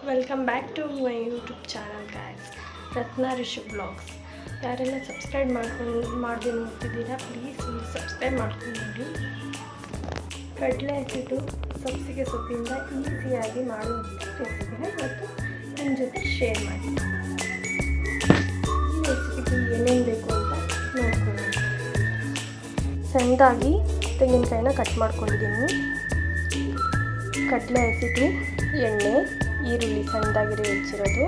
Welcome back to my YouTube channel guys, Ratna Rishu blogs. ಯಾರೆಲ್ಲ subscribe ಮಾಡದೆ ನೋಡ್ತಿದ್ದೀರಾ, ಪ್ಲೀಸ್ ಒಂದು ಸಬ್ಸ್ಕ್ರೈಬ್ ಮಾಡ್ಕೊಂಡು ನೋಡಿ. ಕಡಲೆ ಹಸಿಟ್ಟು ಸಬ್ಸಿಗೆ ಸೊಪ್ಪಿಂದ ಈಸಿಯಾಗಿ ಮಾಡುವಂಥ ರೆಸಿಪಿನ ಇವತ್ತು ನಿಮ್ಮ ಜೊತೆ ಶೇರ್ ಮಾಡಿ. ಈ ರೆಸಿಪಿಗೆ ಏನೇನು ಬೇಕು ಅಂತ ನೋಡ್ಕೊಳ್ಳೋಣ. ಸಣ್ಣದಾಗಿ ತೆಂಗಿನಕಾಯಿನ ಕಟ್ ಮಾಡ್ಕೊಂಡಿದ್ದೀನಿ. ಕಡಲೆ ಹಸಿಟ್ಟು, ಎಣ್ಣೆ, ಈರುಳ್ಳಿ ಸಣ್ಣದಾಗಿರೋ ಹೆಚ್ಚಿರೋದು,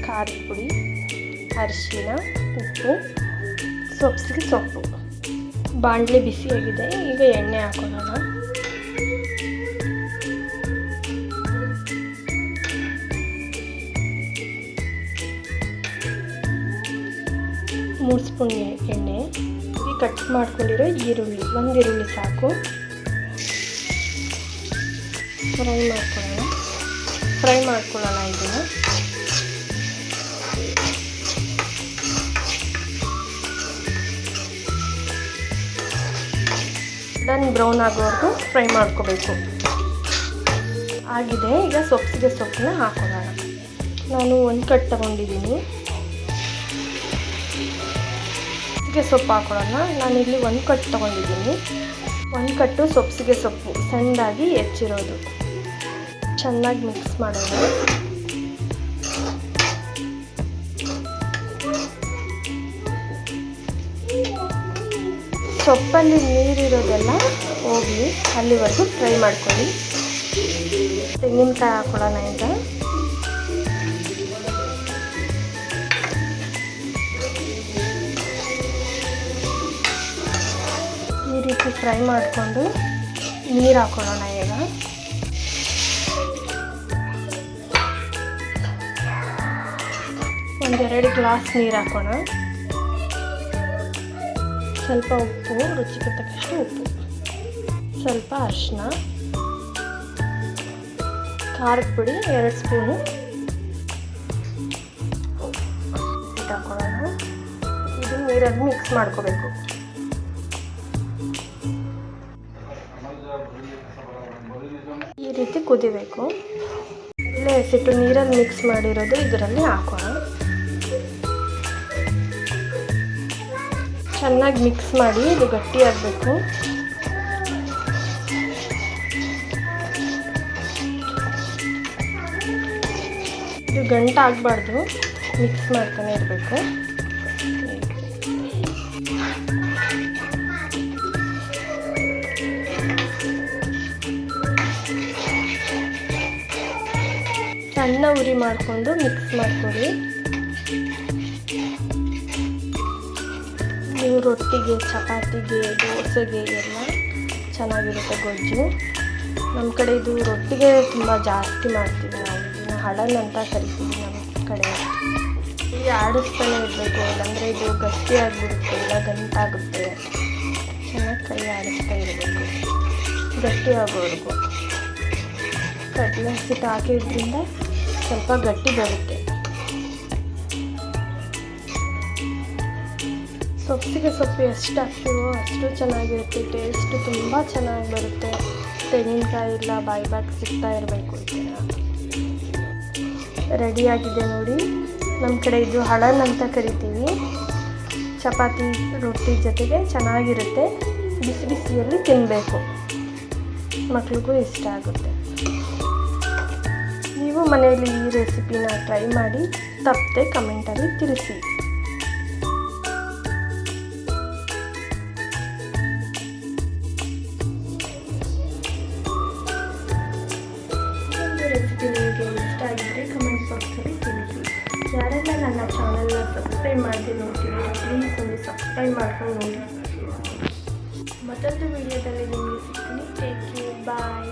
ಖಾರದ ಪುಡಿ, ಅರಿಶಿನ, ಉಪ್ಪು, ಸೊಪ್ಪಿಗೆ ಸೊಪ್ಪು. ಬಾಣಲೆ ಬಿಸಿಯಾಗಿದೆ, ಈಗ ಎಣ್ಣೆ ಹಾಕೊಳ್ಳೋಣ. ಮೂರು ಸ್ಪೂನ್ ಎಣ್ಣೆ, ಈ ಕಟ್ ಮಾಡ್ಕೊಂಡಿರೋ ಈರುಳ್ಳಿ, ಒಂದು ಈರುಳ್ಳಿ ಸಾಕು. ಫ್ರೈ ಮಾಡ್ಕೊಳ್ಳೋಣ ಇದನ್ನು. ಡನ್ ಬ್ರೌನ್ ಆಗೋವರೆಗೂ ಫ್ರೈ ಮಾಡ್ಕೋಬೇಕು. ಆಗಿದೆ, ಈಗ ಸೊಪ್ಪಿಗೆ ಸೊಪ್ಪನ್ನ ಹಾಕೊಳ್ಳೋಣ. ನಾನು ಒಂದು ಕಟ್ ತಗೊಂಡಿದ್ದೀನಿ. ಸೊಪ್ಪಿಗೆ ಸೊಪ್ಪು ಹಾಕೊಳ್ಳೋಣ. ನಾನಿಲ್ಲಿ ಒಂದು ಕಟ್ ತಗೊಂಡಿದ್ದೀನಿ. ಒಂದು ಕಟ್ಟು ಸೊಪ್ಪಿಗೆ ಸೊಪ್ಪು ಸಣ್ಣದಾಗಿ ಹೆಚ್ಚಿರೋದು. ಚೆನ್ನಾಗಿ ಮಿಕ್ಸ್ ಮಾಡೋಣ. ಸೊಪ್ಪಲ್ಲಿ ನೀರಿರೋದೆಲ್ಲ ಹೋಗಿ ಅಲ್ಲಿವರೆಗೂ ಫ್ರೈ ಮಾಡ್ಕೊಳ್ಳಿ. ತೆಂಗಿನಕಾಯಿ ಹಾಕೊಳ್ಳೋಣ ಈಗ. ಈ ರೀತಿ ಫ್ರೈ ಮಾಡಿಕೊಂಡು ನೀರು ಹಾಕೊಳ್ಳೋಣ ಈಗ. ಒಂದೆರಡು ಗ್ಲಾಸ್ ನೀರು ಹಾಕೋಣ. ಸ್ವಲ್ಪ ಉಪ್ಪು, ರುಚಿಗೆ ತಕ್ಕಷ್ಟು ಉಪ್ಪು, ಸ್ವಲ್ಪ ಅರಿಶಿನ, ಖಾರದ ಪುಡಿ 2 ಸ್ಪೂನು ಹಾಕೊಳ್ಳೋಣ. ಇದು ನೀರಲ್ಲಿ ಮಿಕ್ಸ್ ಮಾಡ್ಕೋಬೇಕು. ಈ ರೀತಿ ಕುದಿಬೇಕು. ಕಡಲೆ ಹಸಿಟ್ಟು ನೀರಲ್ಲಿ ಮಿಕ್ಸ್ ಮಾಡಿರೋದು ಇದರಲ್ಲಿ ಹಾಕೋಣ. ಚೆನ್ನಾಗಿ ಮಿಕ್ಸ್ ಮಾಡಿ, ಇದು ಗಟ್ಟಿಯಾಗಬೇಕು. ಇದು ಗಂಟಾಗಬಾರ್ದು, ಮಿಕ್ಸ್ ಮಾಡ್ತಾನೆ ಇರಬೇಕು. ಸಣ್ಣ ಉರಿ ಮಾಡಿಕೊಂಡು ಮಿಕ್ಸ್ ಮಾಡ್ಕೊಳ್ಳಿ. ನೀವು ರೊಟ್ಟಿಗೆ, ಚಪಾತಿಗೆ, ದೋಸೆಗೆ ಎಲ್ಲ ಚೆನ್ನಾಗಿರುತ್ತೆ ಗೊಜ್ಜು. ನಮ್ಮ ಕಡೆ ಇದು ರೊಟ್ಟಿಗೆ ತುಂಬ ಜಾಸ್ತಿ ಮಾಡ್ತೀವಿ ನಾವು. ಇದನ್ನು ಹಳನ್ ಅಂತ ಕರಿತೀವಿ ನಮ್ಮ ಕಡೆ. ಈ ಆಡಿಸ್ತಾನೆ ಇರಬೇಕು, ಇಲ್ಲಾಂದರೆ ಇದು ಗಟ್ಟಿಯಾಗಿಬಿಡುತ್ತೆ, ಇಲ್ಲ ಗಂಟಾಗುತ್ತೆ. ಚೆನ್ನಾಗಿ ಕೈ ಆಡಿಸ್ತಾ ಇರಬೇಕು ಗಟ್ಟಿ ಆಗೋವರೆಗೂ. ಕಡಲೆ ಹಸಿಟ್ಟು ಹಾಕಿದ್ರಿಂದ ಸ್ವಲ್ಪ ಗಟ್ಟಿ ಬರುತ್ತೆ. ಸೊಪ್ಪಿಗೆ ಸೊಪ್ಪು ಎಷ್ಟು ಹಾಕ್ತೀವೋ ಅಷ್ಟು ಚೆನ್ನಾಗಿರುತ್ತೆ. ಟೇಸ್ಟು ತುಂಬ ಚೆನ್ನಾಗಿ ಬರುತ್ತೆ. ತೆಂಗಿನಕಾಯಿ ಇಲ್ಲ, ಬಾಯಿ ಸಿಗ್ತಾ ಇರಬೇಕು. ರೆಡಿಯಾಗಿದೆ ನೋಡಿ. ನಮ್ಮ ಕಡೆ ಇದು ಹಳನ್ ಅಂತ ಕರಿತೀವಿ. ಚಪಾತಿ, ರೊಟ್ಟಿ ಜೊತೆಗೆ ಚೆನ್ನಾಗಿರುತ್ತೆ. ಬಿಸಿ ಬಿಸಿಯಲ್ಲಿ ತಿನ್ನಬೇಕು, ಮಕ್ಳಿಗೂ ಇಷ್ಟ ಆಗುತ್ತೆ. ನೀವು ಮನೆಯಲ್ಲಿ ಈ ರೆಸಿಪಿನ ಟ್ರೈ ಮಾಡಿ ತಪ್ಪದೆ ಕಮೆಂಟಲ್ಲಿ ತಿಳಿಸಿ. ರೆಸಿಪಿ ನಿಮಗೆ ಇಷ್ಟ ಆಗಿದ್ದರೆ ಕಮೆಂಟ್ ಬಾಕ್ಸಲ್ಲಿ ತಿಳಿಸಿ. ಯಾರೆಲ್ಲ ನನ್ನ ಚಾನಲ್ನ ಸಬ್ಸ್ಕ್ರೈಬ್ ಮಾಡಿ ನೋಡ್ತೀವಿ, ಪ್ಲೀಸ್ ಒಂದು ಸಬ್ಸ್ಕ್ರೈಬ್ ಮಾಡ್ಕೊಂಡು ನೋಡಿ. ಮತ್ತೊಂದು ವಿಡಿಯೋದಲ್ಲಿ ನಿಮಗೆ ಸಿಗ್ತೀನಿ. ಟೇಕ್ ಕೇರ್, ಬಾಯ್.